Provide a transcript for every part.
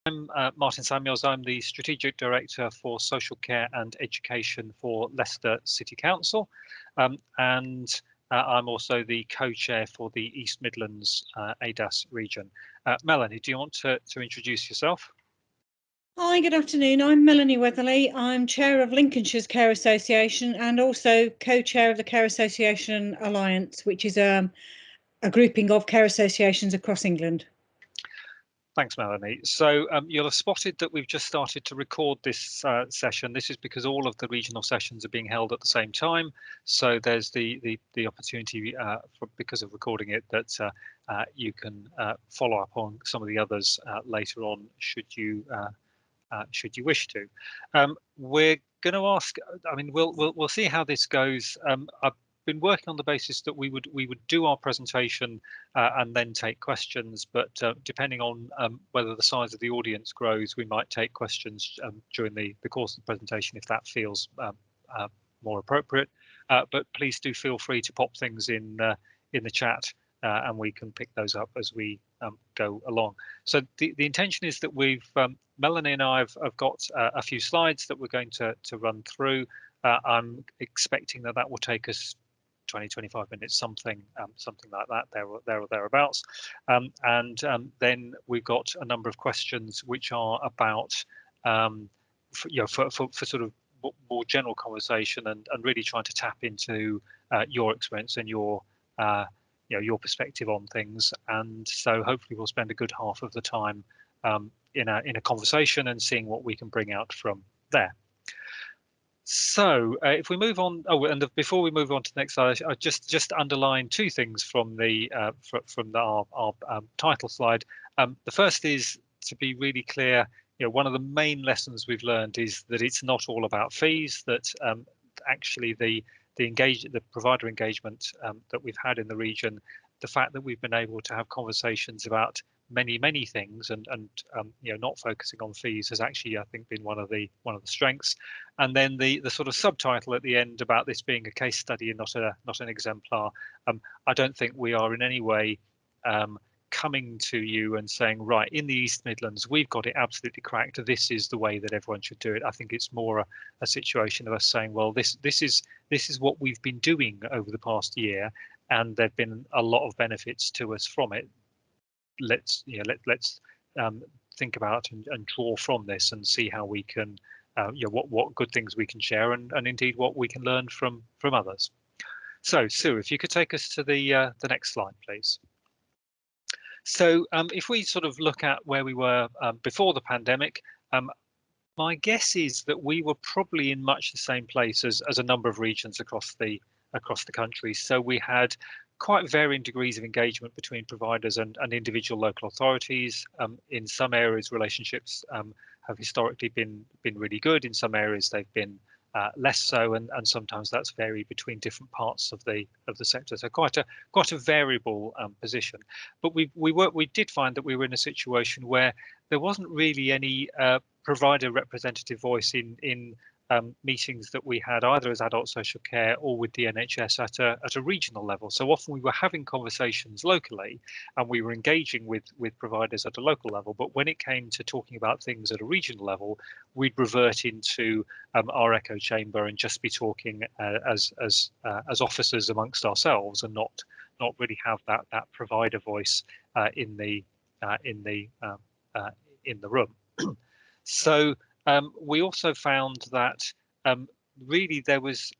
I'm Martin Samuels. I'm the Strategic Director for Social Care and Education for Leicester City Council, and I'm also the co-chair for the East Midlands ADASS region. Melanie, do you want to introduce yourself? Hi, good afternoon. I'm Melanie Weatherly. I'm chair of Lincolnshire's Care Association and also co-chair of the Care Association Alliance, which is a grouping of care associations across England. Thanks, Melanie. So you'll have spotted that we've just started to record this session. This is because all of the regional sessions are being held at the same time. So there's the opportunity, because of recording it, that you can follow up on some of the others later on, should you wish to. We're going to ask. I mean, we'll see how this goes. I've been working on the basis that we would do our presentation and then take questions, but depending on whether the size of the audience grows, we might take questions during the course of the presentation if that feels more appropriate. But please do feel free to pop things in the chat. And we can pick those up as we go along. So the intention is that Melanie and I have got a few slides that we're going to run through. I'm expecting that will take us 20-25 minutes, something like that, there or thereabouts. And then we've got a number of questions which are about for sort of more general conversation and really trying to tap into your experience and your perspective on things. And so hopefully we'll spend a good half of the time in a conversation and seeing what we can bring out from there. So if we move on, before we move on to the next slide, I just underline two things from our title slide. The first is to be really clear. One of the main lessons we've learned is that it's not all about fees. That actually the provider engagement that we've had in the region, the fact that we've been able to have conversations about many things and not focusing on fees has actually, I think, been one of the strengths. And then the sort of subtitle at the end about this being a case study and not an exemplar. I don't think we are in any way coming to you and saying, right, in the East Midlands, we've got it absolutely cracked. This is the way that everyone should do it. I think it's more a situation of us saying, well, this is what we've been doing over the past year, and there've been a lot of benefits to us from it. Let's think about and draw from this and see how we can what good things we can share and indeed what we can learn from others. So Sue, if you could take us to the next slide, please. So if we sort of look at where we were before the pandemic, my guess is that we were probably in much the same place as a number of regions across the country. So we had quite varying degrees of engagement between providers and individual local authorities. In some areas, relationships have historically been really good. In some areas, they've been less so, and sometimes that's varied between different parts of the sector. So quite a variable position. But we did find that we were in a situation where there wasn't really any provider representative voice in meetings that we had either as adult social care or with the NHS at a regional level. So often we were having conversations locally and we were engaging with providers at a local level, but when it came to talking about things at a regional level, we'd revert into our echo chamber and just be talking as officers amongst ourselves and not really have that provider voice in the room. So we also found that really there was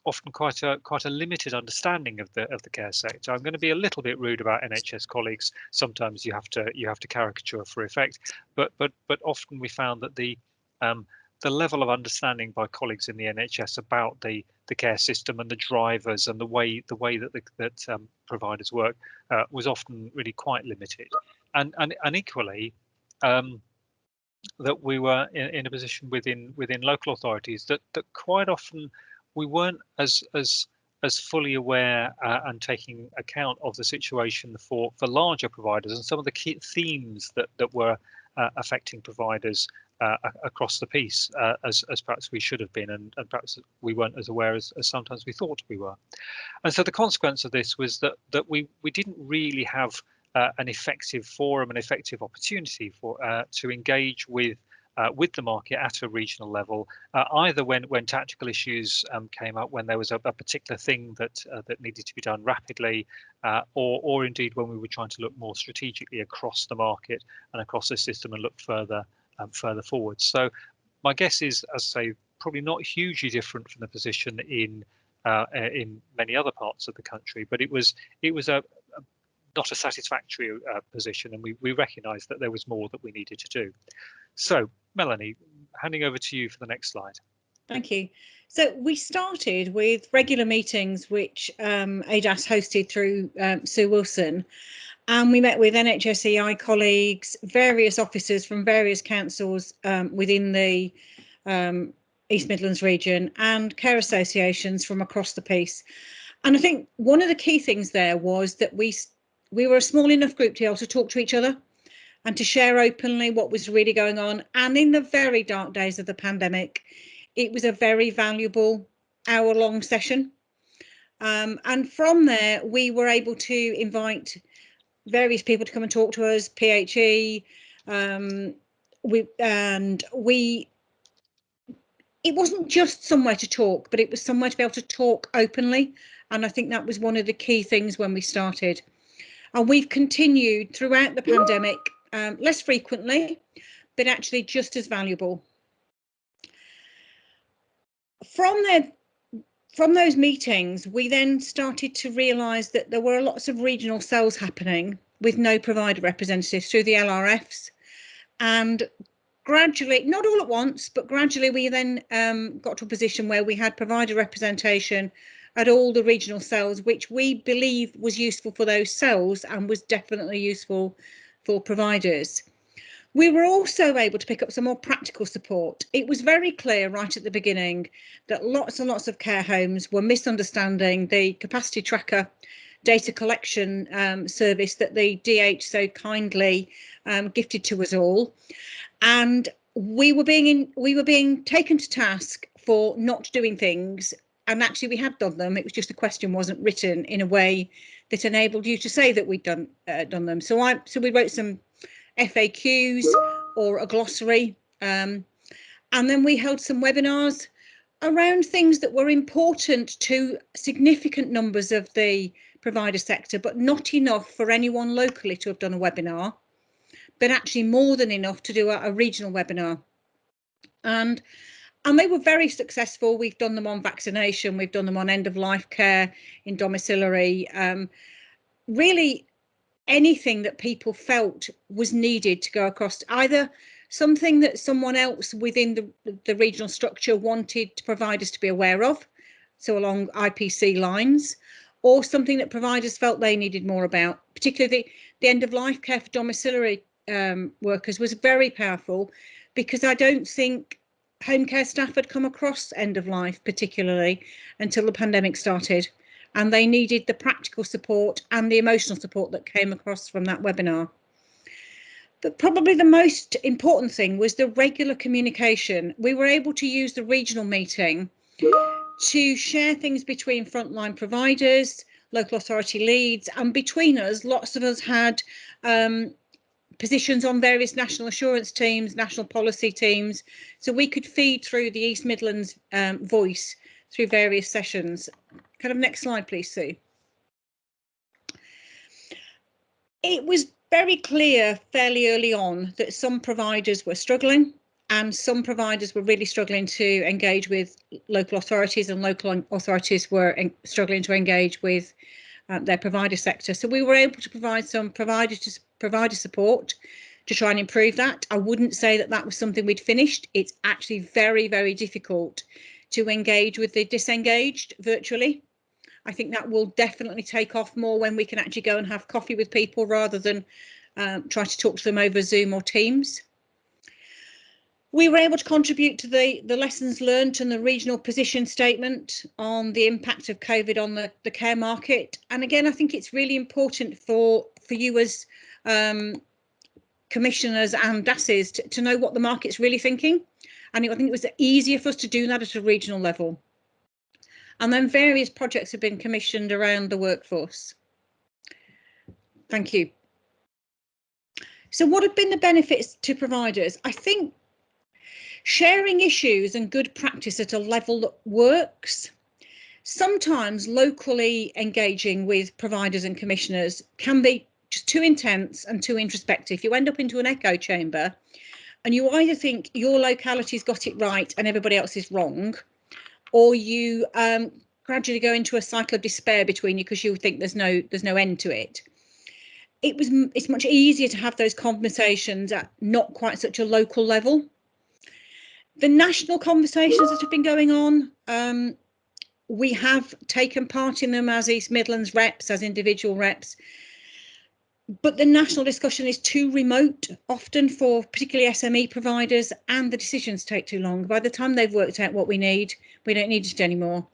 often quite a limited understanding of the care sector. I'm going to be a little bit rude about NHS colleagues. Sometimes you have to caricature for effect, but often we found that the level of understanding by colleagues in the NHS about the care system and the drivers and the way that providers work was often really quite limited, and equally. That we were in a position within local authorities that quite often we weren't as fully aware and taking account of the situation for larger providers and some of the key themes that were affecting providers across the piece as perhaps we should have been, and perhaps we weren't as aware as sometimes we thought we were. And so the consequence of this was that we didn't really have an effective forum, an effective opportunity for to engage with the market at a regional level, either when tactical issues came up, when there was a particular thing that needed to be done rapidly, or indeed when we were trying to look more strategically across the market and across the system and look further forward. So my guess is, as I say, probably not hugely different from the position in many other parts of the country, but it was a not a satisfactory position, and we recognised that there was more that we needed to do. So, Melanie, handing over to you for the next slide. Thank you. So we started with regular meetings, which ADASS hosted through Sue Wilson, and we met with NHSEI colleagues, various officers from various councils within the East Midlands region, and care associations from across the piece. And I think one of the key things there was that we were a small enough group to be able to talk to each other and to share openly what was really going on. And in the very dark days of the pandemic, it was a very valuable hour-long session. And from there, we were able to invite various people to come and talk to us, PHE. It wasn't just somewhere to talk, but it was somewhere to be able to talk openly. And I think that was one of the key things when we started. And we've continued throughout the pandemic, less frequently, but actually just as valuable. From those meetings, we then started to realise that there were lots of regional cells happening with no provider representatives through the LRFs. And gradually, not all at once, but gradually we then got to a position where we had provider representation at all the regional cells, which we believe was useful for those cells and was definitely useful for providers. We were also able to pick up some more practical support. It was very clear right at the beginning that lots and lots of care homes were misunderstanding the capacity tracker data collection service that the DH so kindly gifted to us all. And we were being taken to task for not doing things, and actually we had done them. It was just the question wasn't written in a way that enabled you to say that we'd done them. So we wrote some FAQs or a glossary, and then we held some webinars around things that were important to significant numbers of the provider sector, but not enough for anyone locally to have done a webinar, but actually more than enough to do a regional webinar. And they were very successful. We've done them on vaccination, we've done them on end-of-life care in domiciliary, really anything that people felt was needed to go across, either something that someone else within the regional structure wanted providers to be aware of, so along IPC lines, or something that providers felt they needed more about. Particularly the end-of-life care for domiciliary workers was very powerful, because I don't think home care staff had come across end of life particularly until the pandemic started, and they needed the practical support and the emotional support that came across from that webinar. But probably the most important thing was the regular communication. We were able to use the regional meeting to share things between frontline providers, local authority leads, and between us, lots of us had positions on various national assurance teams, national policy teams, so we could feed through the East Midlands voice through various sessions. Kind of next slide, please, Sue. It was very clear fairly early on that some providers were struggling, and some providers were really struggling to engage with local authorities, and local authorities were struggling to engage with their provider sector. So we were able to provide some provider support to try and improve that. I wouldn't say that that was something we'd finished. It's actually very, very difficult to engage with the disengaged virtually. I think that will definitely take off more when we can actually go and have coffee with people rather than try to talk to them over Zoom or Teams. We were able to contribute to the lessons learned and the regional position statement on the impact of COVID on the care market. And again, I think it's really important for you as commissioners and DASSes to know what the market's really thinking. And I think it was easier for us to do that at a regional level. And then various projects have been commissioned around the workforce. Thank you. So what have been the benefits to providers? I think sharing issues and good practice at a level that works. Sometimes locally engaging with providers and commissioners can be just too intense and too introspective. You end up into an echo chamber and you either think your locality's got it right and everybody else is wrong, or you gradually go into a cycle of despair between you because you think there's no end to it. It's much easier to have those conversations at not quite such a local level. The national conversations that have been going on, we have taken part in them as East Midlands reps, as individual reps, but the national discussion is too remote often for particularly SME providers, and the decisions take too long. By the time they've worked out what we need, we don't need it anymore.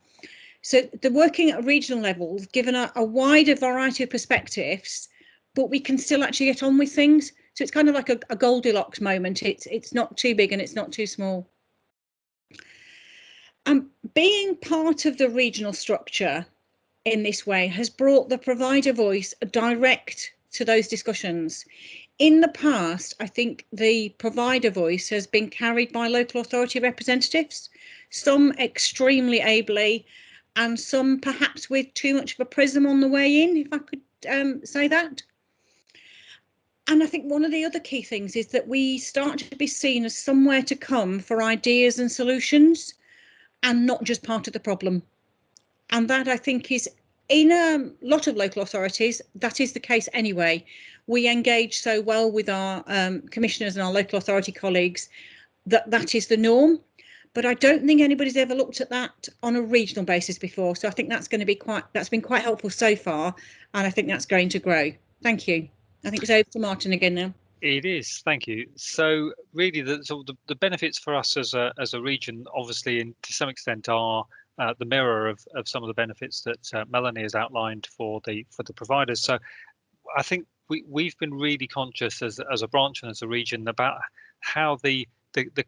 So the working at a regional level has given a wider variety of perspectives, but we can still actually get on with things. So it's kind of like a Goldilocks moment. It's not too big and it's not too small. Being part of the regional structure in this way has brought the provider voice direct to those discussions. In the past, I think the provider voice has been carried by local authority representatives, some extremely ably and some perhaps with too much of a prism on the way in, if I could say that. And I think one of the other key things is that we start to be seen as somewhere to come for ideas and solutions and not just part of the problem. And that, I think, is in a lot of local authorities, that is the case anyway. We engage so well with our commissioners and our local authority colleagues that is the norm. But I don't think anybody's ever looked at that on a regional basis before. So I think that's been quite helpful so far. And I think that's going to grow. Thank you. I think it's over to Martin again now. It is, thank you. So really, the benefits for us as a region, obviously, to some extent, are the mirror of some of the benefits that Melanie has outlined for the providers. So I think we've been really conscious as a branch and as a region about how the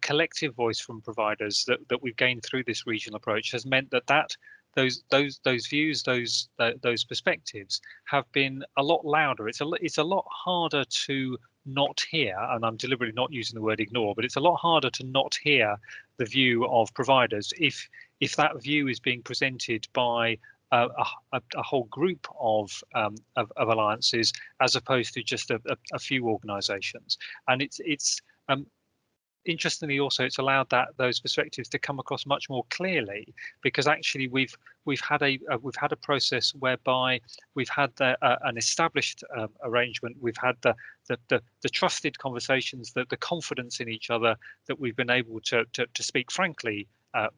collective voice from providers that we've gained through this regional approach has meant that those views, those perspectives have been a lot louder. It's a lot harder to not hear, and I'm deliberately not using the word ignore, but it's a lot harder to not hear the view of providers if that view is being presented by a whole group of alliances as opposed to just a few organisations. And it's interestingly also it's allowed those perspectives to come across much more clearly, because actually we've had a process whereby we've had an established arrangement. We've had the trusted conversations, the confidence in each other, that we've been able to speak frankly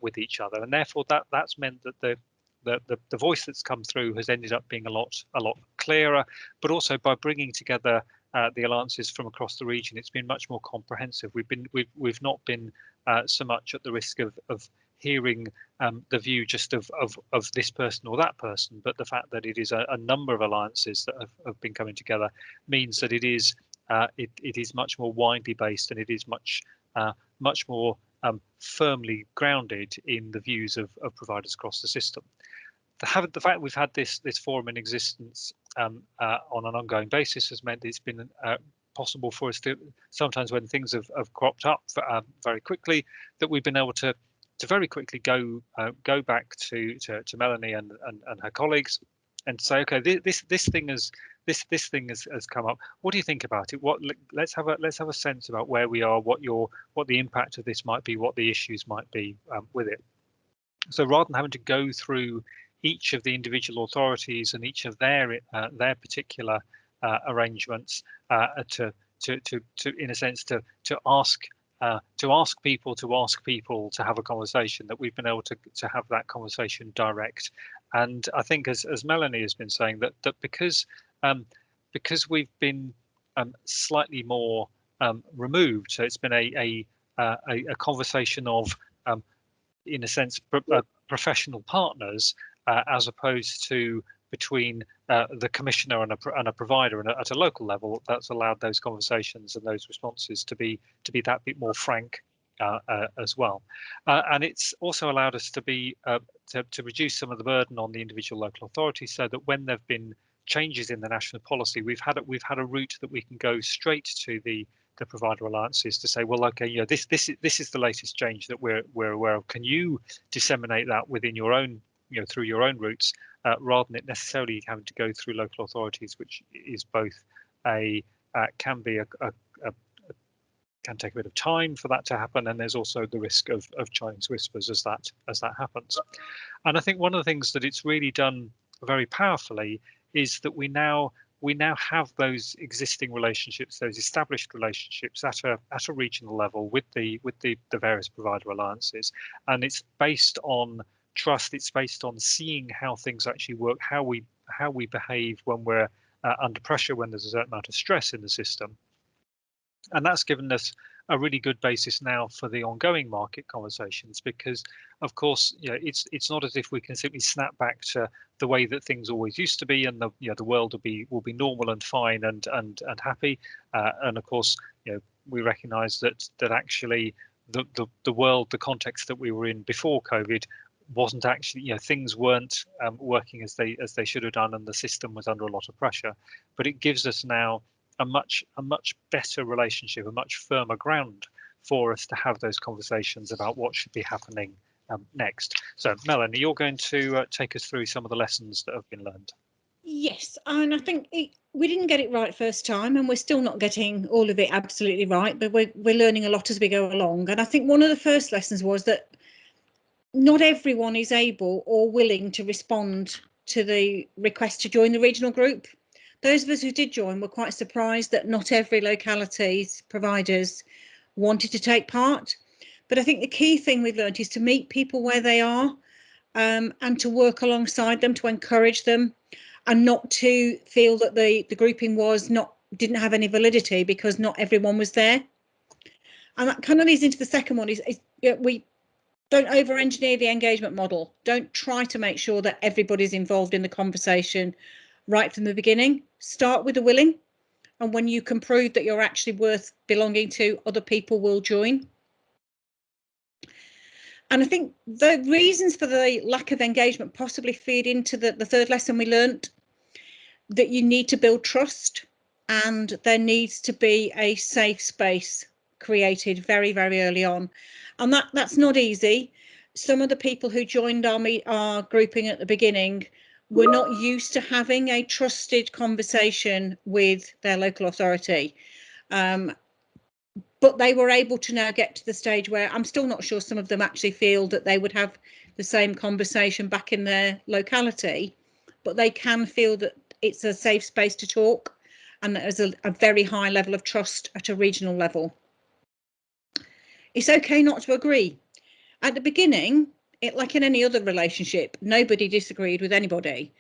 with each other, and therefore that's meant that the voice that's come through has ended up being a lot clearer. But also by bringing together the alliances from across the region, it's been much more comprehensive. We've not been so much at the risk of hearing the view just of this person or that person, but the fact that it is a number of alliances that have been coming together means that it is much more widely based, and it is much more firmly grounded in the views of providers across the system. The fact we've had this forum in existence on an ongoing basis has meant it's been possible for us to, sometimes when things have cropped up very quickly, that we've been able to very quickly go back to Melanie and her colleagues and say, okay, this thing has come up. What do you think about it? Let's have a sense about where we are, what the impact of this might be, what the issues might be with it. So rather than having to go through each of the individual authorities and each of their particular arrangements to in a sense to ask people to have a conversation, that we've been able to have that conversation direct. And I think as Melanie has been saying, that because we've been slightly more removed, so it's been a conversation of in a sense professional partners, as opposed to between the commissioner and a provider, and at a local level, that's allowed those conversations and those responses to be that bit more frank as well. And it's also allowed us to be to reduce some of the burden on the individual local authorities, so that when there've been changes in the national policy, we've had a route that we can go straight to the provider alliances to say, well, okay, this is the latest change that we're aware of. Can you disseminate that within your own, through your own routes, rather than it necessarily having to go through local authorities, which is both can take a bit of time for that to happen, and there's also the risk of Chinese whispers as that happens. And I think one of the things that it's really done very powerfully is that we now have those existing relationships, those established relationships at a regional level with the various provider alliances, and it's based on trust. It's based on seeing how things actually work, how we behave when we're under pressure, when there's a certain amount of stress in the system. And that's given us a really good basis now for the ongoing market conversations, because of course, it's not as if we can simply snap back to the way that things always used to be, and the world will be normal and fine and happy. And of course, we recognise that actually the world, the context that we were in before COVID, wasn't actually, things weren't working as they should have done, and the system was under a lot of pressure. But it gives us now a much better relationship, a much firmer ground for us to have those conversations about what should be happening next. So, Melanie, you're going to take us through some of the lessons that have been learned. Yes, and I think we didn't get it right first time, and we're still not getting all of it absolutely right, but we're learning a lot as we go along. And I think one of the first lessons was that not everyone is able or willing to respond to the request to join the regional group. Those of us who did join were quite surprised that not every locality's providers wanted to take part. But I think the key thing we've learned is to meet people where they are, and to work alongside them, to encourage them, and not to feel that the grouping didn't have any validity because not everyone was there. And that kind of leads into the second one, is we don't over-engineer the engagement model. Don't try to make sure that everybody's involved in the conversation right from the beginning. Start with the willing, and when you can prove that you're actually worth belonging to, other people will join. And I think the reasons for the lack of engagement possibly feed into the third lesson we learned, that you need to build trust, and there needs to be a safe space created very, very early on. And that's not easy. Some of the people who joined our grouping at the beginning were not used to having a trusted conversation with their local authority. But they were able to now get to the stage where I'm still not sure some of them actually feel that they would have the same conversation back in their locality, but they can feel that it's a safe space to talk, and that there's a very high level of trust at a regional level. It's okay not to agree. At the beginning, like in any other relationship, nobody disagreed with anybody.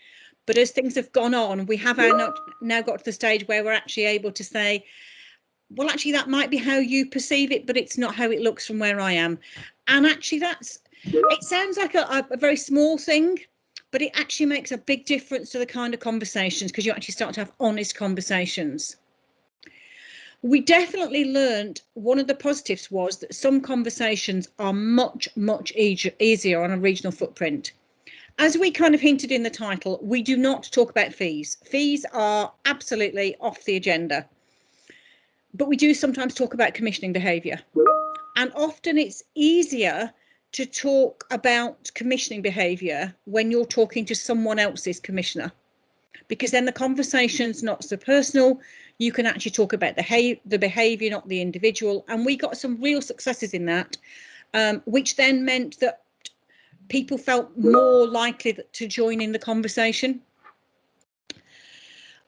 But as things have gone on, we have now got to the stage where we're actually able to say, well, actually, that might be how you perceive it, but it's not how it looks from where I am. And actually, it sounds like a very small thing, but it actually makes a big difference to the kind of conversations, because you actually start to have honest conversations. We definitely learned one of the positives was that some conversations are much easier on a regional footprint. As we kind of hinted in the title, we do not talk about fees. Fees are absolutely off the agenda. But we do sometimes talk about commissioning behaviour. And often it's easier to talk about commissioning behaviour when you're talking to someone else's commissioner, because then the conversation's not so personal. You can actually talk about the behaviour, not the individual. And we got some real successes in that, which then meant that people felt more likely to join in the conversation.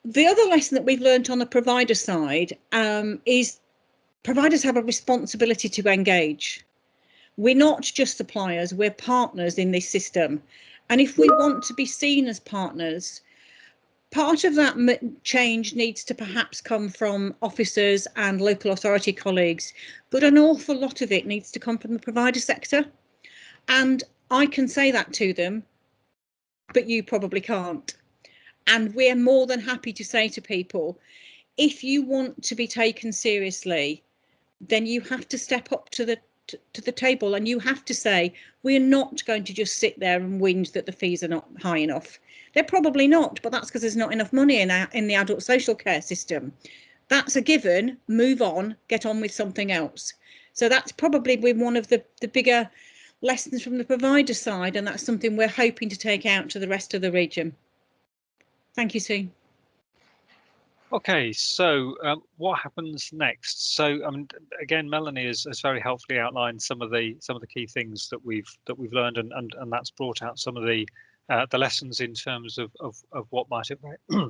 The other lesson that we've learned on the provider side is providers have a responsibility to engage. We're not just suppliers, we're partners in this system. And if we want to be seen as partners, part of that change needs to perhaps come from officers and local authority colleagues, but an awful lot of it needs to come from the provider sector. And I can say that to them, but you probably can't. And we're more than happy to say to people, if you want to be taken seriously, then you have to step up to the table, and you have to say, we're not going to just sit there and whinge that the fees are not high enough. They're probably not, but that's because there's not enough money in the adult social care system. That's a given. Move on, get on with something else. So that's probably been one of the bigger lessons from the provider side, and that's something we're hoping to take out to the rest of the region. Thank you, Sue. Okay, so what happens next? So again, Melanie has very helpfully outlined some of the key things that we've learned, and that's brought out some of the lessons in terms of what might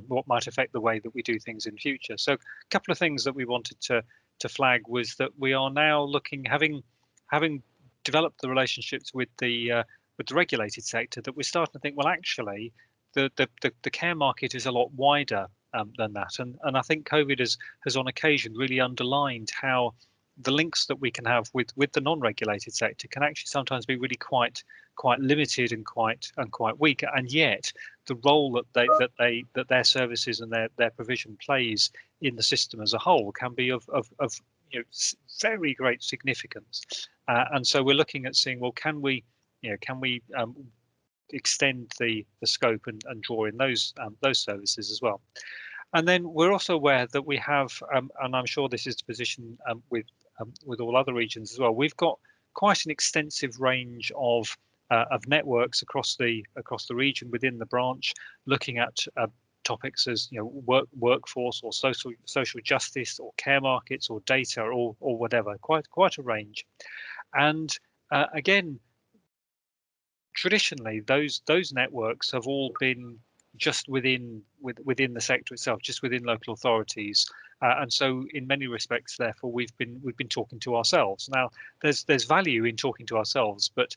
what might affect the way that we do things in future. So a couple of things that we wanted to flag was that we are now looking, having developed the relationships with the regulated sector, that we're starting to think, well, actually, the care market is a lot wider than that, and I think COVID has on occasion really underlined how the links that we can have with the non-regulated sector can actually sometimes be really quite limited and quite weak, and yet the role that their services and their provision plays in the system as a whole can be of very great significance, and so we're looking at seeing, well, can we extend the scope and draw in those services as well. And then we're also aware that we have, and I'm sure this is the position with all other regions as well, we've got quite an extensive range of networks across the region within the branch, looking at topics as workforce or social justice or care markets or data or whatever, quite a range. And again, traditionally, those networks have all been just within the sector itself, just within local authorities, and so in many respects, therefore, we've been talking to ourselves. Now, there's value in talking to ourselves, but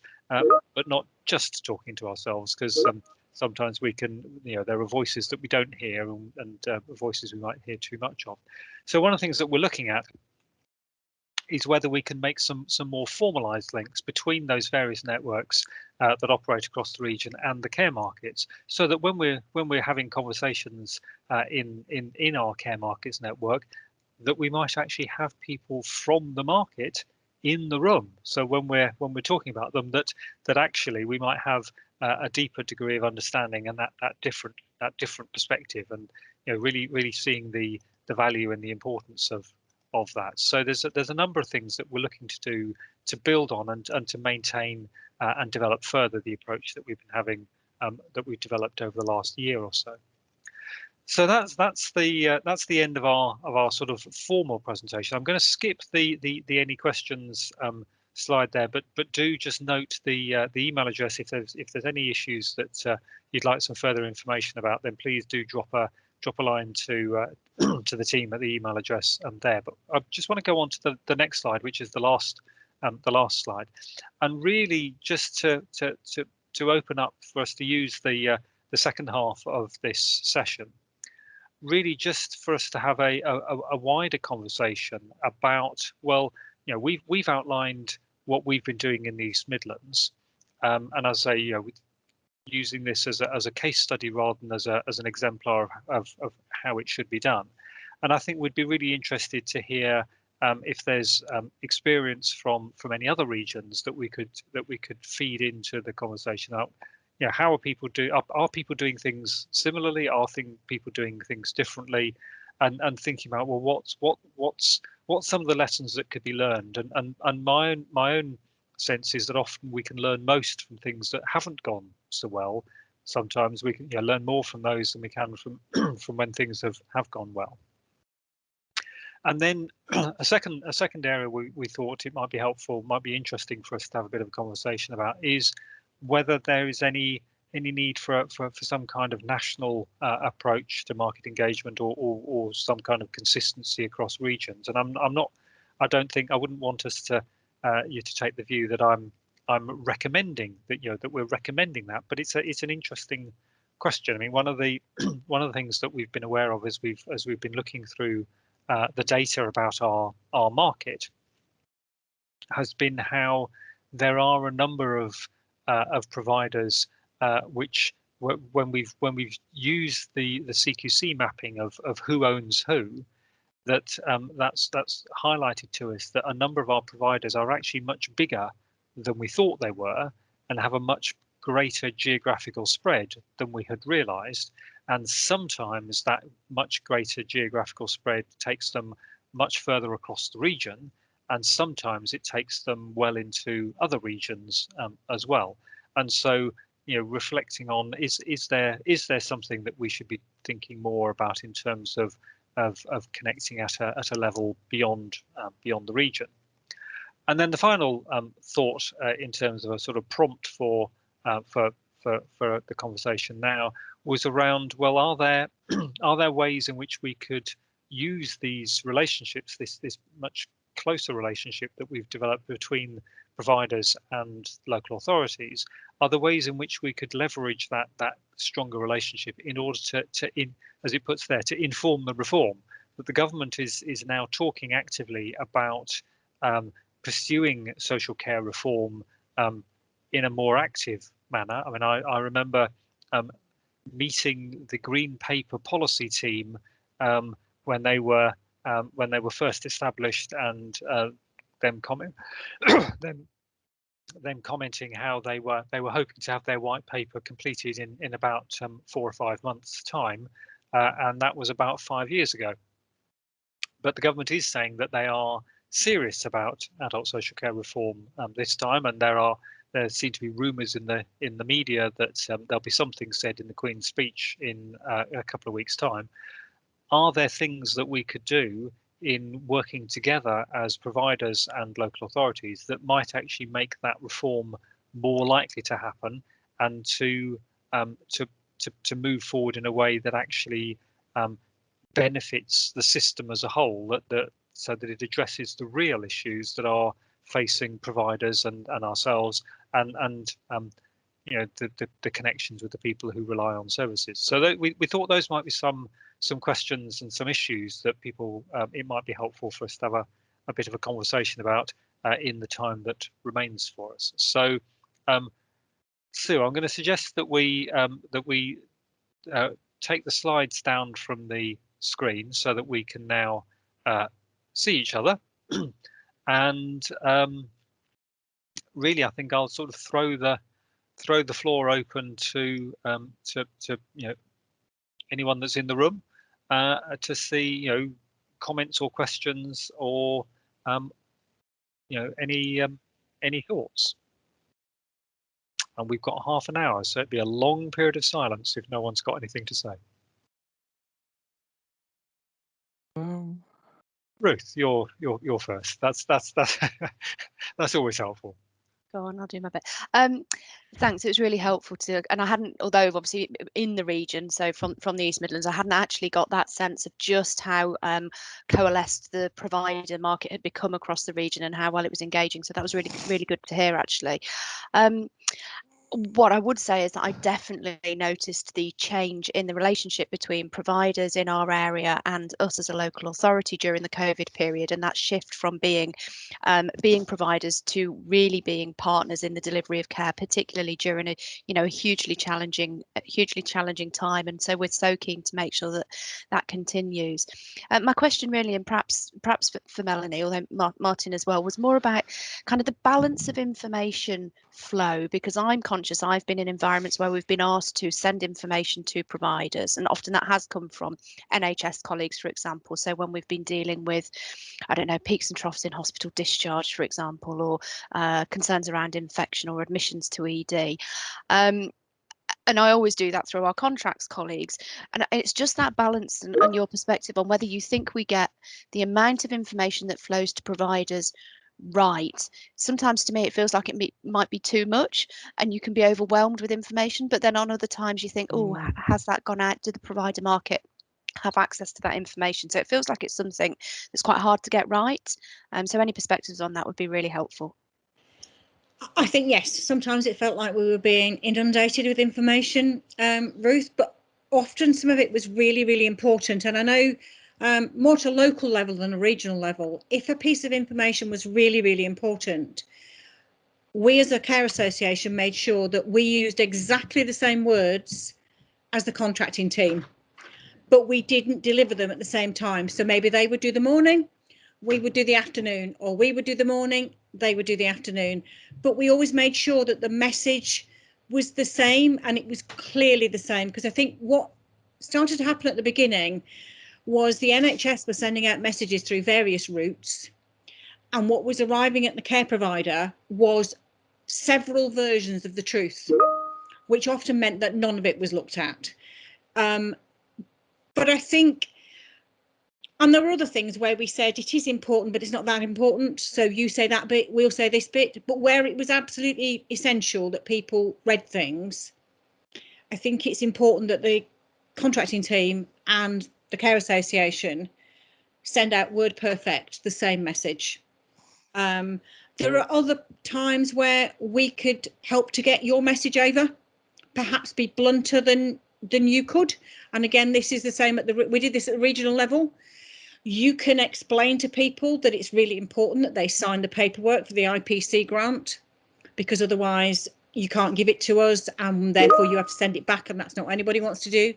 not just talking to ourselves, because sometimes we can, there are voices that we don't hear, and voices we might hear too much of. So one of the things that we're looking at is whether we can make some more formalized links between those various networks that operate across the region and the care markets, so that when we're having conversations in our care markets network, that we might actually have people from the market in the room. So when we're talking about them, that actually we might have a deeper degree of understanding and that different perspective, and really seeing the value and the importance of that. So there's a number of things that we're looking to do to build on and to maintain and develop further the approach that we've been having, that we've developed over the last year or so. So that's the end of our sort of formal presentation. I'm going to skip the any questions slide there, but do just note the email address. If there's any issues that you'd like some further information about, then please do drop a line to to the team at the email address there. But I just want to go on to the next slide, which is the last slide, and really just to open up for us to use the second half of this session, really just for us to have a wider conversation about, well, we've outlined what we've been doing in the East Midlands, and as I say, using this as a case study rather than as an exemplar of how it should be done. And I think we'd be really interested to hear if there's experience from any other regions that we could feed into the conversation. How are people are people doing things similarly? Are people doing things differently? And thinking about, well, what's some of the lessons that could be learned? And my own sense is that often we can learn most from things that haven't gone so well. Sometimes we can learn more from those than we can from from when things have gone well. And then a second area we thought it might be helpful, might be interesting for us to have a bit of a conversation about, is whether there is any need for some kind of national approach to market engagement, or some kind of consistency across regions. And I wouldn't want us to you to take the view that I'm recommending that we're recommending that, but it's an interesting question. I mean, one of the things that we've been aware of as we've been looking through the data about our market has been how there are a number of providers which, when we've used the CQC mapping of who owns who, that's highlighted to us that a number of our providers are actually much bigger than we thought they were, and have a much greater geographical spread than we had realised, and sometimes that much greater geographical spread takes them much further across the region, and sometimes it takes them well into other regions as well. And so, reflecting on is there something that we should be thinking more about in terms of connecting at a level beyond the region. And then the final thought in terms of a sort of prompt for the conversation now was around, well, are there ways in which we could use these relationships, this much closer relationship that we've developed between providers and local authorities? Are there ways in which we could leverage that stronger relationship in order to as it puts there, to inform the reform that the government is now talking actively about pursuing social care reform in a more active manner? I mean, I remember meeting the Green Paper policy team when they were first established, and them commenting how they were hoping to have their white paper completed in about 4 or 5 months' time, and that was about 5 years ago. But the government is saying that they are serious about adult social care reform this time, and there seem to be rumours in the media that there'll be something said in the Queen's speech in a couple of weeks' time. Are there things that we could do in working together as providers and local authorities that might actually make that reform more likely to happen, and to move forward in a way that actually benefits the system as a whole, so that it addresses the real issues that are facing providers and ourselves, and the connections with the people who rely on services? So we thought those might be some questions and some issues that people, it might be helpful for us to have a bit of a conversation about in the time that remains for us. So Sue, I'm going to suggest that we take the slides down from the screen so that we can now see each other. And really, I think I'll sort of throw the floor open to anyone that's in the room to see comments or questions, or any thoughts. And we've got half an hour, so it'd be a long period of silence if no one's got anything to say. Ruth, you're first. That's that's always helpful. Go on, I'll do my bit. Thanks, it was really helpful and I hadn't, although obviously in the region, so from the East Midlands, I hadn't actually got that sense of just how coalesced the provider market had become across the region and how well it was engaging. So that was really, really good to hear, actually. What I would say is that I definitely noticed the change in the relationship between providers in our area and us as a local authority during the COVID period, and that shift from being providers to really being partners in the delivery of care, particularly during a hugely challenging time. And so we're so keen to make sure that continues. My question really, and perhaps for Melanie, although Martin as well, was more about kind of the balance of information flow, because I'm conscious I've been in environments where we've been asked to send information to providers, and often that has come from NHS colleagues, for example. So when we've been dealing with, I don't know, peaks and troughs in hospital discharge, for example, or concerns around infection or admissions to ED. And I always do that through our contracts colleagues. And it's just that balance and your perspective on whether you think we get the amount of information that flows to providers right. Sometimes to me it feels like it might be too much and you can be overwhelmed with information, but then on other times you think, oh, has that gone out? Did the provider market have access to that information? So it feels like it's something that's quite hard to get right. So any perspectives on that would be really helpful. I think yes, sometimes it felt like we were being inundated with information, Ruth, but often some of it was really, really important. And I know more to a local level than a regional level, if a piece of information was really, really important, we as a care association made sure that we used exactly the same words as the contracting team, but we didn't deliver them at the same time. So maybe they would do the morning, we would do the afternoon, or we would do the morning, they would do the afternoon. But we always made sure that the message was the same, and it was clearly the same, because I think what started to happen at the beginning was the NHS was sending out messages through various routes, and what was arriving at the care provider was several versions of the truth, which often meant that none of it was looked at. But I think, and there were other things where we said it is important, but it's not that important. So you say that bit, we'll say this bit. But where it was absolutely essential that people read things, I think it's important that the contracting team and the care association send out word perfect the same message. There are other times where we could help to get your message over, perhaps be blunter than you could. And again, this is the same we did this at the regional level. You can explain to people that it's really important that they sign the paperwork for the IPC grant, because otherwise you can't give it to us, and therefore you have to send it back, and that's not what anybody wants to do.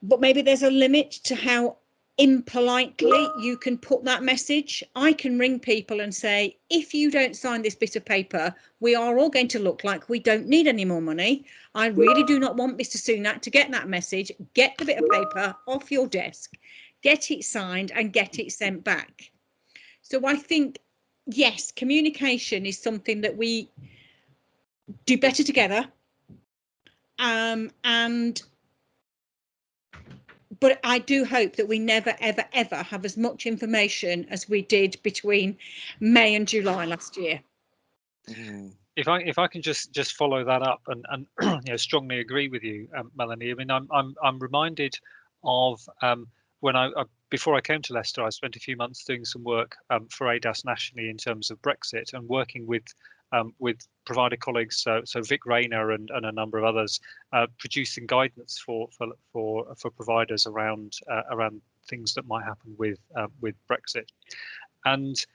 But maybe there's a limit to how impolitely you can put that message. I can ring people and say, if you don't sign this bit of paper, we are all going to look like we don't need any more money. I really do not want Mr. Sunak to get that message. Get the bit of paper off your desk, get it signed and get it sent back. So I think, yes, communication is something that we do better together. But I do hope that we never, ever, ever have as much information as we did between May and July last year. If I can just follow that up and strongly agree with you, Melanie. I mean, I'm reminded of when before I came to Leicester, I spent a few months doing some work for ADASS nationally in terms of Brexit, and working with provider colleagues, so Vic Rayner and a number of others, producing guidance for providers around things that might happen with Brexit. And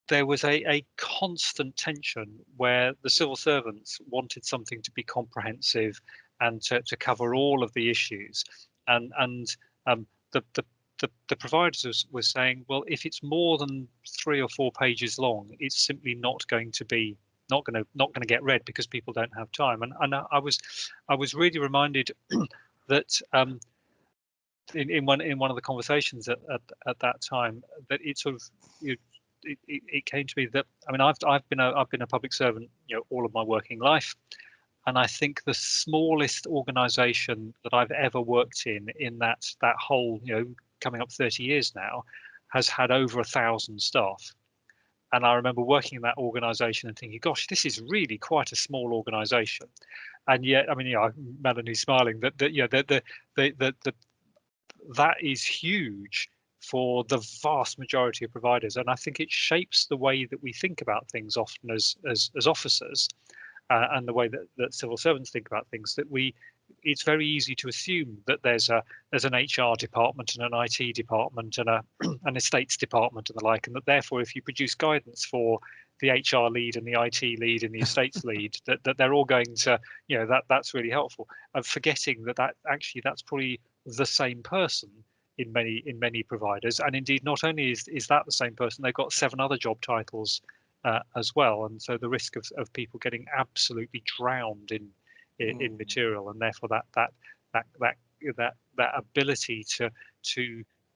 there was a constant tension where the civil servants wanted something to be comprehensive and to cover all of the issues, and the providers were saying, well, if it's more than 3 or 4 pages long, it's simply not going to get read because people don't have time. And I was really reminded that in one of the conversations at that time, that it sort of it came to me that, I mean, I've been a public servant, all of my working life, and I think the smallest organisation that I've ever worked in that whole, coming up 30 years now, has had over 1,000 staff. And I remember working in that organisation and thinking, gosh, this is really quite a small organisation. And yet, I mean, Melanie's smiling, that is huge for the vast majority of providers. And I think it shapes the way that we think about things often as officers, and the way that civil servants think about things, that it's very easy to assume that there's an HR department and an IT department and an estates department and the like, and that therefore if you produce guidance for the HR lead and the IT lead and the estates lead, that they're all going to, that's really helpful. And forgetting that actually that's probably the same person in many providers, and indeed not only is that the same person, they've got 7 other job titles as well, and so the risk of people getting absolutely drowned in material, and therefore that ability to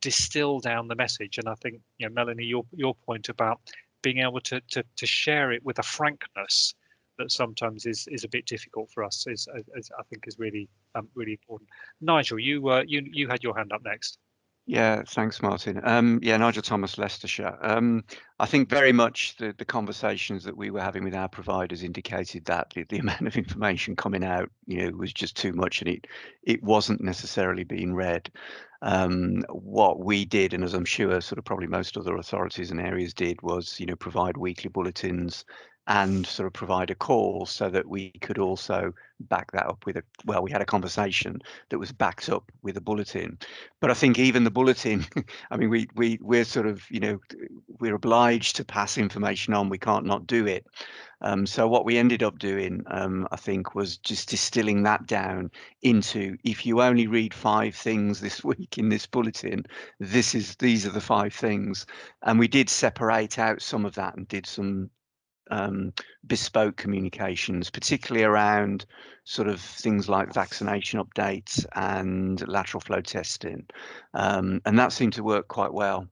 distill down the message. And I think, Melanie, your point about being able to share it with a frankness that sometimes is a bit difficult for us is I think is really important. Nigel, you had your hand up next. Yeah, thanks, Martin. Yeah, Nigel Thomas, Leicestershire. I think very much the conversations that we were having with our providers indicated that the amount of information coming out, was just too much, and it wasn't necessarily being read. What we did, and as I'm sure sort of probably most other authorities and areas did, was provide weekly bulletins and sort of provide a call so that we could also back that up with we had a conversation that was backed up with a bulletin. But I think even the bulletin, I mean, we're sort of, we're obliged to pass information on. We can't not do it. So what we ended up doing, I think, was just distilling that down into, if you only read 5 things this week in this bulletin, these are the 5 things. And we did separate out some of that and did some bespoke communications, particularly around sort of things like vaccination updates and lateral flow testing, and that seemed to work quite well.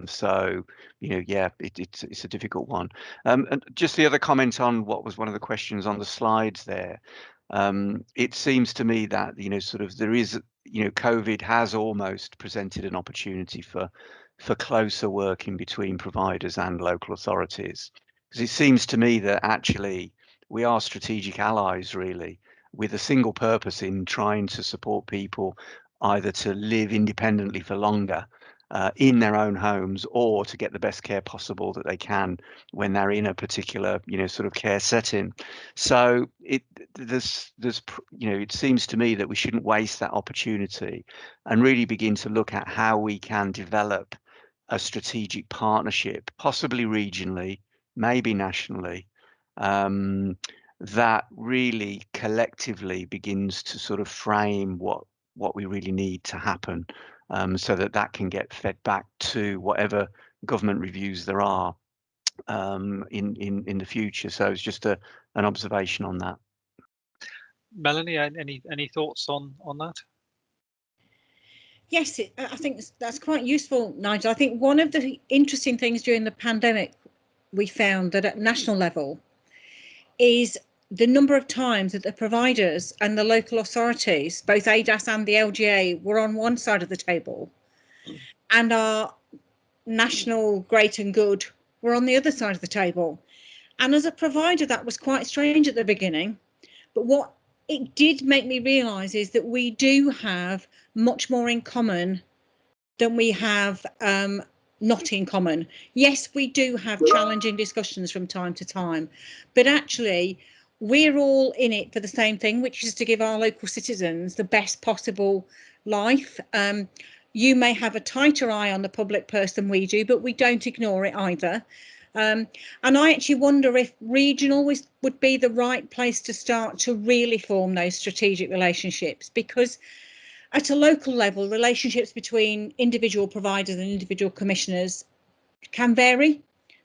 So, yeah, it's a difficult one. And just the other comment on what was one of the questions on the slides there. It seems to me that sort of there is, COVID has almost presented an opportunity for closer working between providers and local authorities, because it seems to me that actually we are strategic allies, really, with a single purpose in trying to support people either to live independently for longer in their own homes, or to get the best care possible that they can when they're in a particular sort of care setting. So it seems to me that we shouldn't waste that opportunity and really begin to look at how we can develop a strategic partnership, possibly regionally, maybe nationally, that really collectively begins to sort of frame what we really need to happen, so that can get fed back to whatever government reviews there are in the future. So it's just an observation on that. Melanie, any thoughts on that? Yes, I think that's quite useful, Nigel. I think one of the interesting things during the pandemic we found that at national level is the number of times that the providers and the local authorities, both ADASS and the LGA, were on one side of the table, and our national great and good were on the other side of the table. And as a provider, that was quite strange at the beginning. But what it did make me realise is that we do have much more in common than we have not in common. Yes, we do have challenging discussions from time to time, but actually we're all in it for the same thing, which is to give our local citizens the best possible life. You may have a tighter eye on the public purse than we do, but we don't ignore it either. And I actually wonder if regional would be the right place to start to really form those strategic relationships, because at a local level, relationships between individual providers and individual commissioners can vary.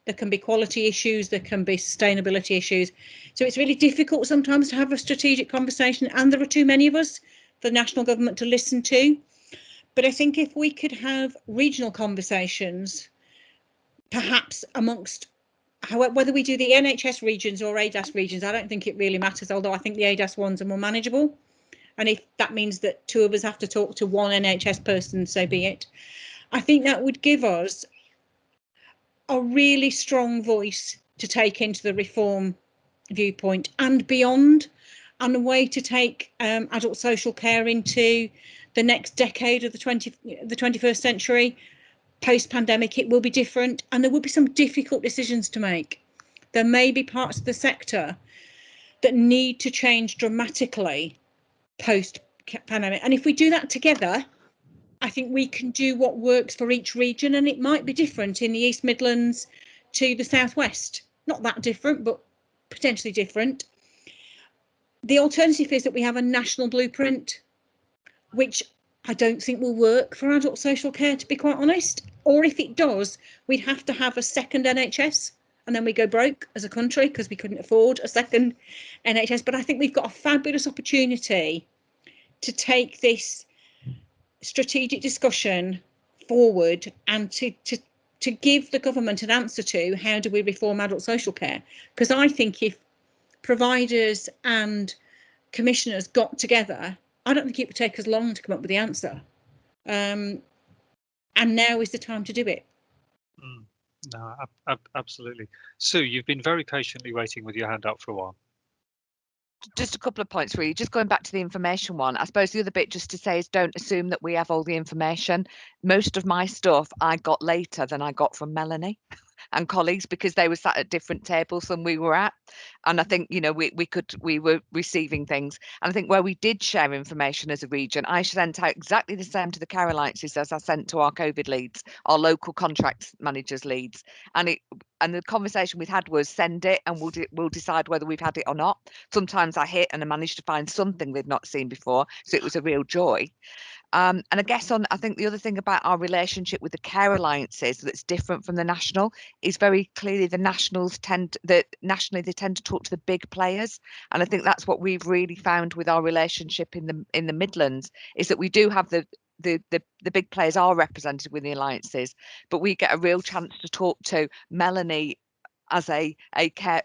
There can be quality issues, there can be sustainability issues. So it's really difficult sometimes to have a strategic conversation, and there are too many of us for the national government to listen to. But I think if we could have regional conversations, perhaps amongst, whether we do the NHS regions or ADASS regions, I don't think it really matters, although I think the ADASS ones are more manageable. And if that means that two of us have to talk to one NHS person, so be it. I think that would give us a really strong voice to take into the reform viewpoint and beyond, and a way to take adult social care into the next decade of the 21st century. Post-pandemic, it will be different, and there will be some difficult decisions to make. There may be parts of the sector that need to change dramatically post-pandemic, and if we do that together, I think we can do what works for each region, and it might be different in the East Midlands to the Southwest. Not that different, but potentially different. The alternative is that we have a national blueprint, which I don't think will work for adult social care, to be quite honest. Or if it does, we'd have to have a second NHS, and then we go broke as a country because we couldn't afford a second NHS. But I think we've got a fabulous opportunity to take this strategic discussion forward and to give the government an answer to how do we reform adult social care. Because I think if providers and commissioners got together, I don't think it would take us long to come up with the answer. And now is the time to do it. No, absolutely. Sue, you've been very patiently waiting with your hand up for a while. Just a couple of points for you. Just going back to the information one, I suppose the other bit just to say is don't assume that we have all the information. Most of my stuff I got later than I got from Melanie and colleagues, because they were sat at different tables than we were at. And I think, we were receiving things. And I think where we did share information as a region, I sent out exactly the same to the care alliances as I sent to our COVID leads, our local contracts managers leads. And the conversation we'd had was send it and we'll decide whether we've had it or not. Sometimes I hit and I managed to find something they'd not seen before. So it was a real joy. And I guess I think the other thing about our relationship with the care alliances that's different from the national is very clearly the nationals nationally they tend to talk to the big players, and I think that's what we've really found with our relationship in the Midlands, is that we do have the big players are represented with the alliances, but we get a real chance to talk to Melanie as a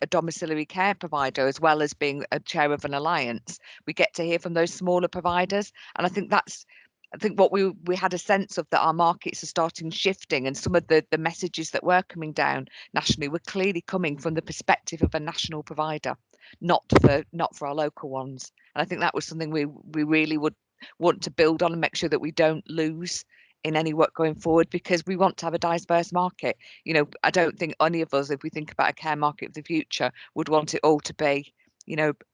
domiciliary care provider, as well as being a chair of an alliance. We get to hear from those smaller providers, and I think what we had a sense of, that our markets are starting shifting, and some of the messages that were coming down nationally were clearly coming from the perspective of a national provider, not for our local ones. And I think that was something we really would want to build on and make sure that we don't lose in any work going forward, because we want to have a diverse market. I don't think any of us, if we think about a care market of the future, would want it all to be,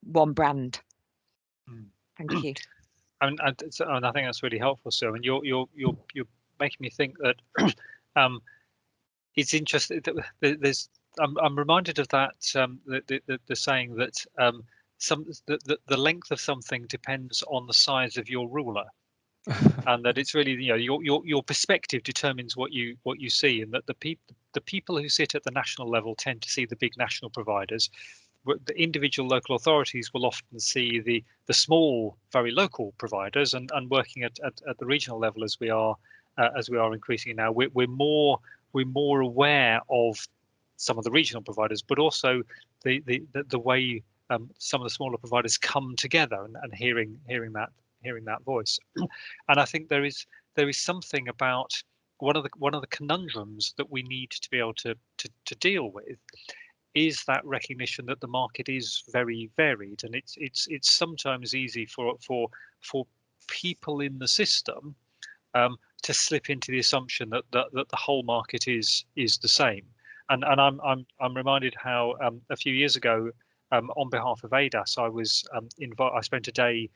one brand. Thank you. And I think that's really helpful, Sue. And you're making me think that it's interesting that there's. I'm reminded of that the saying that the length of something depends on the size of your ruler, and that it's really your perspective determines what you see, and that the people who sit at the national level tend to see the big national providers. The individual local authorities will often see the small, very local providers, and working at the regional level as we are increasing now, we're more aware of some of the regional providers, but also the way some of the smaller providers come together, and hearing that voice. And I think there is something about one of the conundrums that we need to be able to deal with, is that recognition that the market is very varied, and it's sometimes easy for people in the system to slip into the assumption that the whole market is the same. And I'm reminded how a few years ago, on behalf of ADASS, I spent a day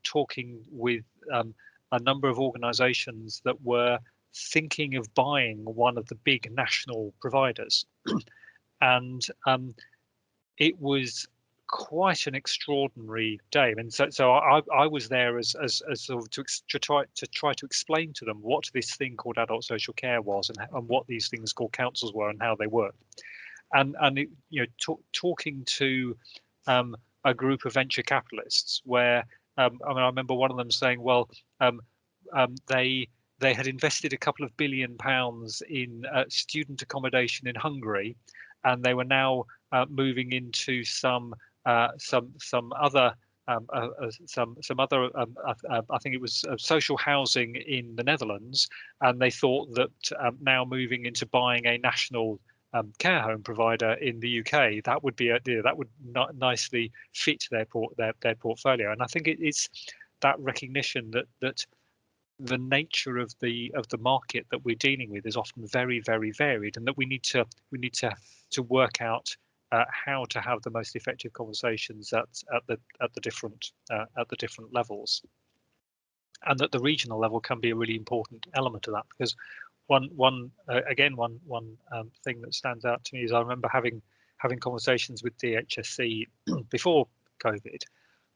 talking with a number of organisations that were thinking of buying one of the big national providers. And it was quite an extraordinary day. And so I was there as sort of to try to explain to them what this thing called adult social care was, and what these things called councils were, and how they worked. And talking to a group of venture capitalists, where I remember one of them saying, well, they had invested a couple of £1 billion in student accommodation in Hungary, and they were now moving into some other I think it was social housing in the Netherlands, and they thought that now moving into buying a national care home provider in the UK, that would be that would nicely fit their portfolio. And I think it's that recognition that the nature of the market that we're dealing with is often very, very varied, and that we need to work out how to have the most effective conversations at the different levels, and that the regional level can be a really important element of that. Because one thing that stands out to me is I remember having conversations with DHSC before COVID,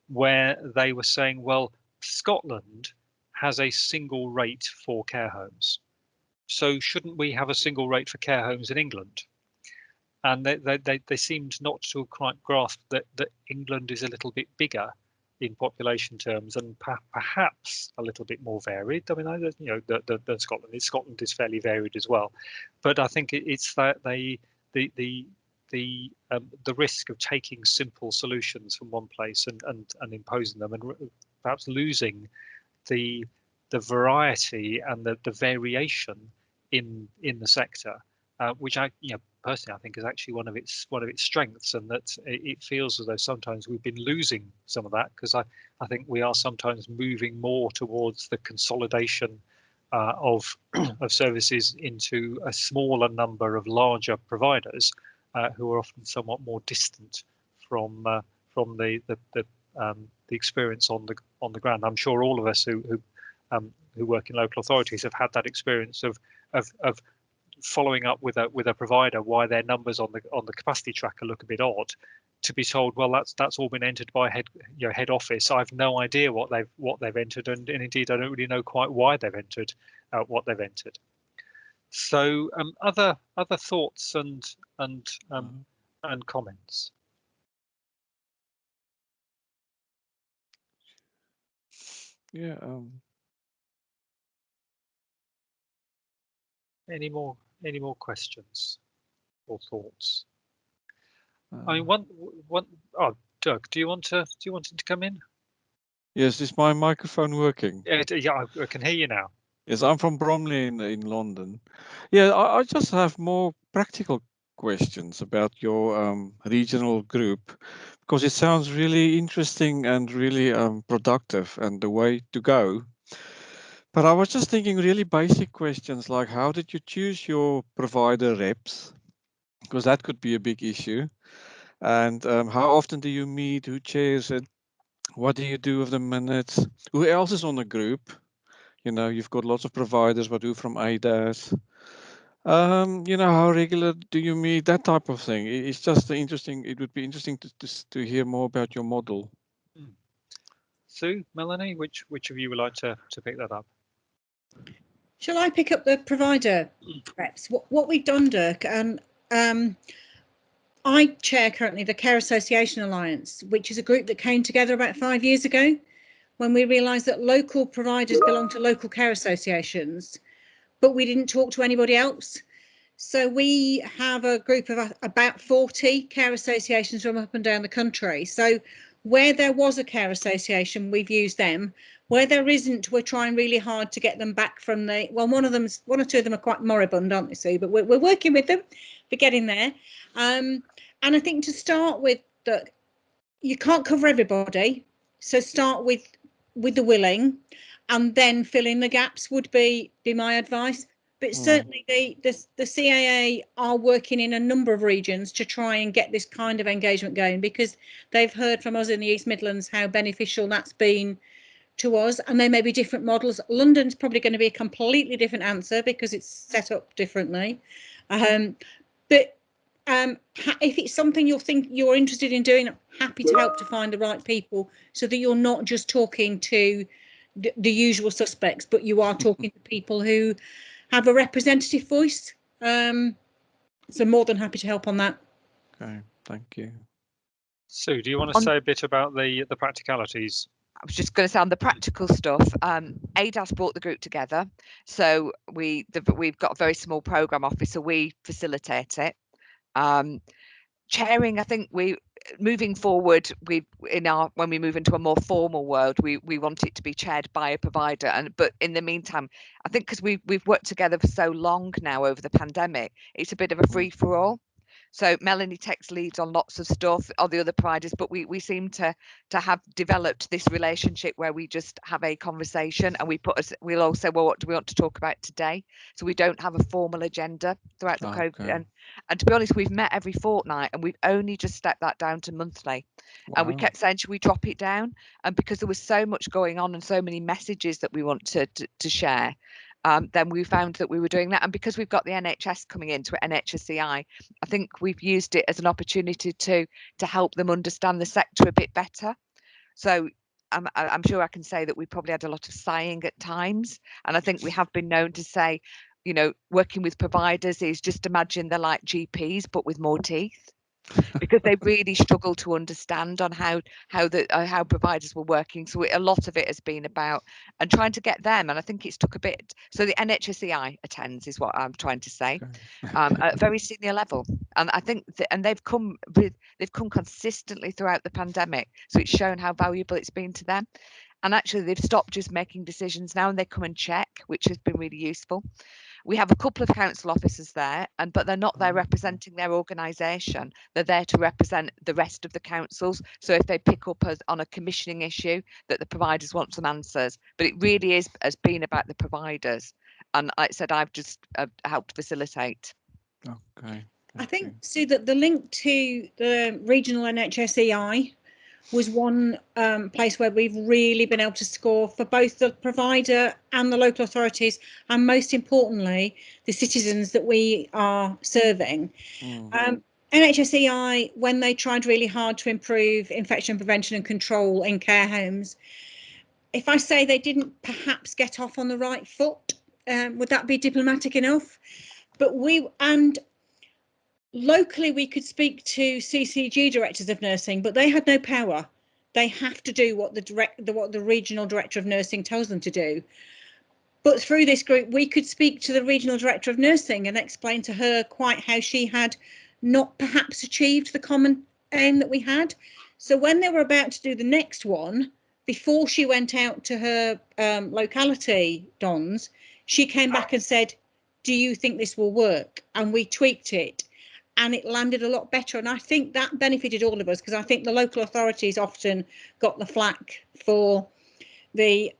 where they were saying, well, Scotland has a single rate for care homes, so shouldn't we have a single rate for care homes in England? And they seemed not to quite grasp that England is a little bit bigger in population terms, and perhaps a little bit more varied. I mean, than Scotland. Scotland is fairly varied as well, but I think it's that the risk of taking simple solutions from one place and imposing them, and perhaps losing the variety and the variation in the sector, which I personally I think is actually one of its strengths, and that it feels as though sometimes we've been losing some of that, because I think we are sometimes moving more towards the consolidation of services into a smaller number of larger providers who are often somewhat more distant from the experience on the ground. I'm sure all of us who work in local authorities have had that experience of following up with a provider why their numbers on the capacity tracker look a bit odd, to be told, well, that's all been entered by head office. I've no idea what they've entered, and indeed I don't really know quite why they've entered what they've entered. So other thoughts and comments. Yeah. Any more questions or thoughts? I mean, one. Oh, Doug, do you want to come in? Yes, is my microphone working? Yeah, I can hear you now. Yes, I'm from Bromley in London. Yeah, I just have more practical questions about your regional group, because it sounds really interesting and really productive and the way to go. But I was just thinking really basic questions like, how did you choose your provider reps? Because that could be a big issue. And how often do you meet? Who chairs it? What do you do with the minutes? Who else is on the group? You know, you've got lots of providers, but who from ADASS? You know, how regular do you meet? That type of thing. It's just interesting. It would be interesting to hear more about your model. Sue, Melanie, which of you would like to pick that up? Shall I pick up the provider reps? What we've done, Dirk, and I chair currently the Care Association Alliance, which is a group that came together about 5 years ago when we realised that local providers belong to local care associations, but we didn't talk to anybody else. So we have a group of about 40 care associations from up and down the country. So where there was a care association, we've used them. Where there isn't, we're trying really hard to get them back from the, well, one or two of them are quite moribund, aren't they, Sue? But we're working with them, we're getting there. And I think to start with, that you can't cover everybody. So start with the willing, and then fill in the gaps would be my advice. But certainly the CAA are working in a number of regions to try and get this kind of engagement going, because they've heard from us in the East Midlands how beneficial that's been to us, and there may be different models. London's probably going to be a completely different answer because it's set up differently. But if it's something you're interested in doing, I'm happy to help to find the right people, so that you're not just talking to the usual suspects, but you are talking to people who have a representative voice. So more than happy to help on that. Okay, thank you. Sue, do you want to say a bit about the practicalities? I was just going to say on the practical stuff, ADASS brought the group together. So we've got a very small program office, so we facilitate it. Chairing, I think moving forward, when we move into a more formal world, we want it to be chaired by a provider. But in the meantime, I think because we've worked together for so long now over the pandemic, it's a bit of a free for all. So Melanie takes leads on lots of stuff, on the other providers, but we seem to have developed this relationship where we just have a conversation, and we'll all say, well, what do we want to talk about today? So we don't have a formal agenda throughout the COVID. And to be honest, we've met every fortnight, and we've only just stepped that down to monthly. Wow. And we kept saying, should we drop it down? And because there was so much going on and so many messages that we want to share, then we found that we were doing that. And because we've got the NHS coming into it, NHSEI, I think we've used it as an opportunity to help them understand the sector a bit better. So I'm sure I can say that we probably had a lot of sighing at times. And I think we have been known to say, you know, working with providers is just imagine they're like GPs, but with more teeth. Because they really struggle to understand on how providers were working. So a lot of it has been about and trying to get them, and I think it's took a bit. So the NHSEI attends is what I'm trying to say, at a very senior level, and I think they've come consistently throughout the pandemic. So it's shown how valuable it's been to them. And actually, they've stopped just making decisions now, and they come and check, which has been really useful. We have a couple of council officers there, but they're not there representing their organisation. They're there to represent the rest of the councils. So if they pick up on a commissioning issue that the providers want some answers, but it really has been about the providers. And like I said, I've just helped facilitate. Okay. I think, Sue, that the link to the regional NHSEI was one place where we've really been able to score for both the provider and the local authorities, and most importantly, the citizens that we are serving. NHSEI, when they tried really hard to improve infection prevention and control in care homes, if I say they didn't perhaps get off on the right foot, would that be diplomatic enough? But locally, we could speak to CCG directors of nursing, but they had no power. They have to do what the regional director of nursing tells them to do. But through this group, we could speak to the regional director of nursing and explain to her quite how she had not perhaps achieved the common aim that we had. So when they were about to do the next one, before she went out to her locality dons, she came back and said, do you think this will work? And we tweaked it, and it landed a lot better. And I think that benefited all of us, because I think the local authorities often got the flack for the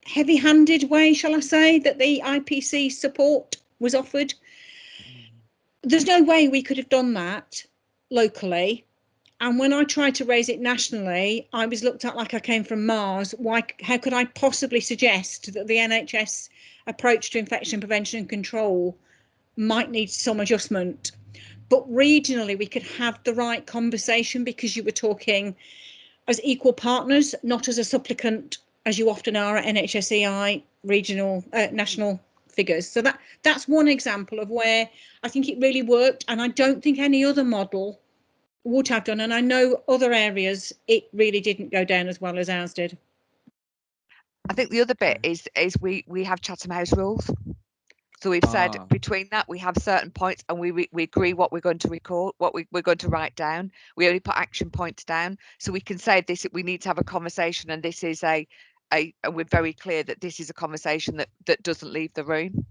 heavy-handed way, shall I say, that the IPC support was offered. There's no way we could have done that locally. And when I tried to raise it nationally, I was looked at like I came from Mars. How could I possibly suggest that the NHS approach to infection prevention and control might need some adjustment? But regionally, we could have the right conversation, because you were talking as equal partners, not as a supplicant, as you often are at NHSEI regional, national figures. So that's one example of where I think it really worked, and I don't think any other model would have done. And I know other areas it really didn't go down as well as ours did. I think the other bit is we have Chatham House rules. So we've said between that we have certain points, and we agree what we're going to record, what we're going to write down. We only put action points down, so we can say this. We need to have a conversation, and this is and we're very clear that this is a conversation that doesn't leave the room.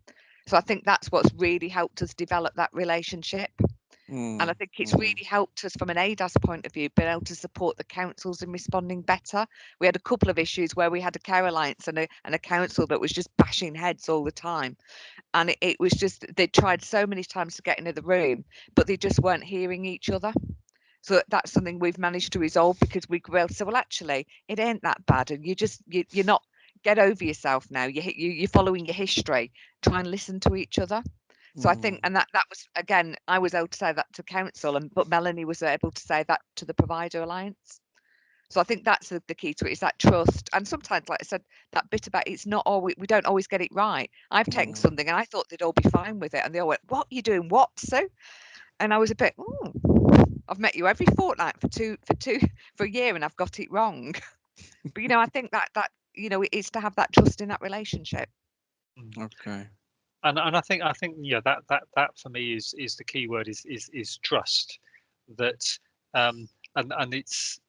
So I think that's what's really helped us develop that relationship. And I think it's really helped us from an ADASS point of view, being able to support the councils in responding better. We had a couple of issues where we had a care alliance and a council that was just bashing heads all the time. And it was just, they tried so many times to get into the room, but they just weren't hearing each other. So that's something we've managed to resolve, because we were able to say, well, actually, it ain't that bad. And you're not, get over yourself now. You're following your history. Try and listen to each other. So I think, and that was, again, I was able to say that to council, but Melanie was able to say that to the Provider Alliance. So I think that's the key to it, is that trust. And sometimes, like I said, that bit about it's not always, we don't always get it right. I've taken something and I thought they'd all be fine with it, and they all went, what are you doing, what, Sue? And I was a bit, I've met you every fortnight for a year and I've got it wrong. But I think that it is to have that trust in that relationship. Okay. And I think that for me is the key word, is trust. That and it's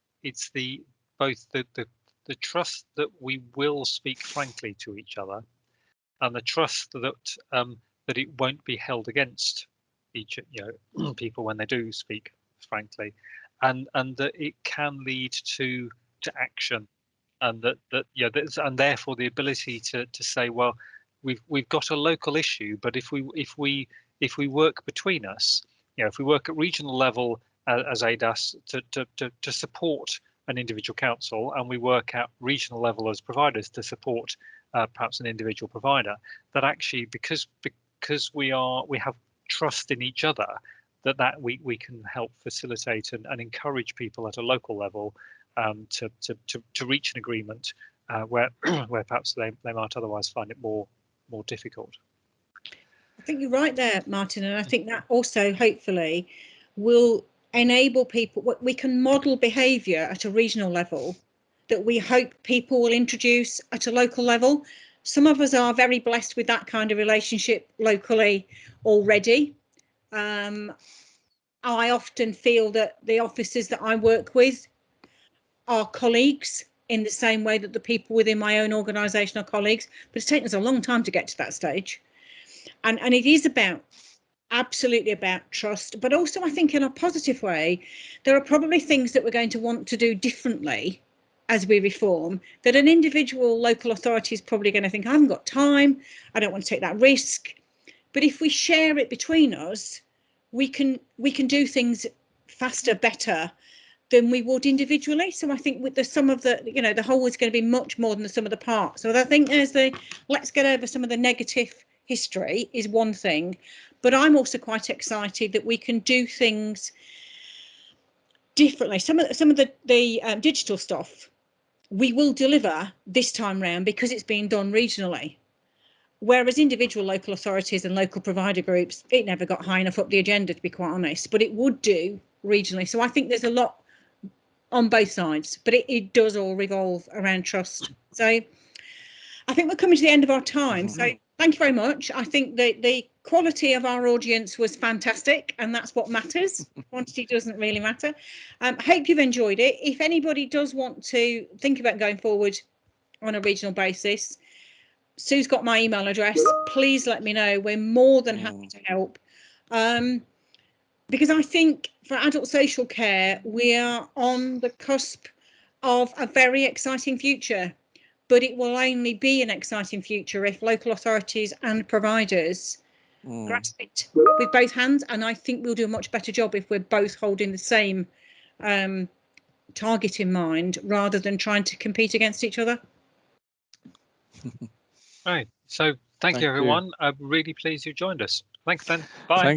the both the trust that we will speak frankly to each other, and the trust that that it won't be held against each people when they do speak frankly, and that it can lead to action, and and therefore the ability to say, well, we've got a local issue, but if we work between us, if we work at regional level as ADASS to support an individual council, and we work at regional level as providers to support perhaps an individual provider, that actually because we have trust in each other, that we can help facilitate and encourage people at a local level to reach an agreement where perhaps they might otherwise find it more difficult. I think you're right there, Martin, and I think that also hopefully will enable people. We can model behaviour at a regional level that we hope people will introduce at a local level. Some of us are very blessed with that kind of relationship locally already. I often feel that the officers that I work with are colleagues in the same way that the people within my own organisation are colleagues, but it's taken us a long time to get to that stage. And it is absolutely about trust, but also I think in a positive way, there are probably things that we're going to want to do differently as we reform, that an individual local authority is probably going to think, I haven't got time, I don't want to take that risk. But if we share it between us, we can do things faster, better, than we would individually. So I think with the sum of the, you know, the whole is going to be much more than the sum of the parts. So I think there's let's get over some of the negative history is one thing, but I'm also quite excited that we can do things differently. Some of the digital stuff we will deliver this time round because it's being done regionally. Whereas individual local authorities and local provider groups, it never got high enough up the agenda, to be quite honest, but it would do regionally. So I think there's a lot on both sides, but it does all revolve around trust. So I think we're coming to the end of our time. So thank you very much. I think the quality of our audience was fantastic, and that's what matters. Quantity doesn't really matter. Hope you've enjoyed it. If anybody does want to think about going forward on a regional basis, Sue's got my email address. Please let me know. We're more than happy to help. Because I think for adult social care, we are on the cusp of a very exciting future, but it will only be an exciting future if local authorities and providers grasp it with both hands. And I think we'll do a much better job if we're both holding the same target in mind, rather than trying to compete against each other. Right. So thank you, everyone. I'm really pleased you joined us. Thanks then. Bye.